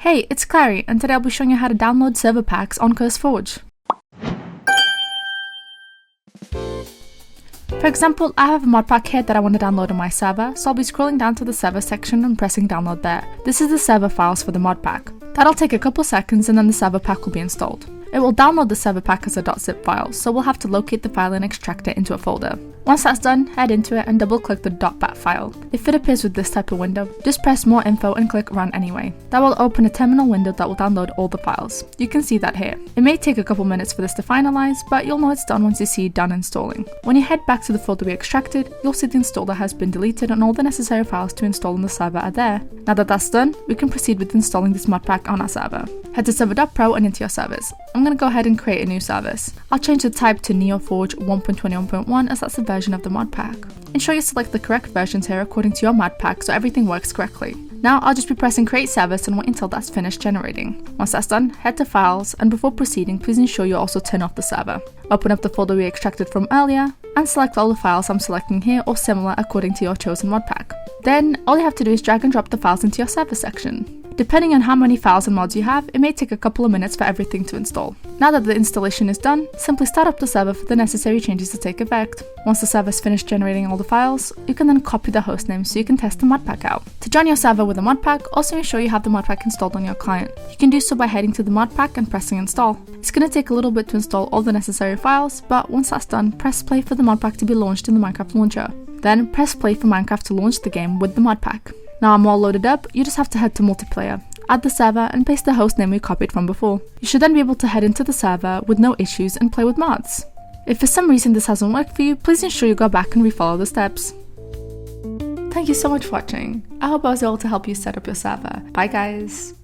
Hey, it's Clary, and today I'll be showing you how to download server packs on CurseForge. For example, I have a mod pack here that I want to download on my server, so I'll be scrolling down to the server section and pressing download there. This is the server files for the mod pack. That'll take a couple seconds and then the server pack will be installed. It will download the server pack as a .zip file, so we'll have to locate the file and extract it into a folder. Once that's done, head into it and double click the .bat file. If it appears with this type of window, just press more info and click run anyway. That will open a terminal window that will download all the files. You can see that here. It may take a couple minutes for this to finalize, but you'll know it's done once you see done installing. When you head back to the folder we extracted, you'll see the installer has been deleted and all the necessary files to install on the server are there. Now that that's done, we can proceed with installing this mod pack on our server. Head to Server.pro and into your servers. I'm going to go ahead and create a new service. I'll change the type to NeoForge 1.21.1 as that's the version of the mod pack. Ensure you select the correct versions here according to your mod pack so everything works correctly. Now I'll just be pressing create service and wait until that's finished generating. Once that's done, head to files, and before proceeding, please ensure you also turn off the server. Open up the folder we extracted from earlier and select all the files I'm selecting here or similar according to your chosen mod pack. Then all you have to do is drag and drop the files into your server section. Depending on how many files and mods you have, it may take a couple of minutes for everything to install. Now that the installation is done, simply start up the server for the necessary changes to take effect. Once the server is finished generating all the files, you can then copy the hostname so you can test the mod pack out. To join your server with a mod pack, also ensure you have the mod pack installed on your client. You can do so by heading to the mod pack and pressing install. It's going to take a little bit to install all the necessary files, but once that's done, press play for the mod pack to be launched in the Minecraft launcher. Then press play for Minecraft to launch the game with the mod pack. Now I'm all loaded up, you just have to head to multiplayer, add the server and paste the hostname we copied from before. You should then be able to head into the server with no issues and play with mods. If for some reason this hasn't worked for you, please ensure you go back and refollow the steps. Thank you so much for watching. I hope I was able to help you set up your server. Bye guys!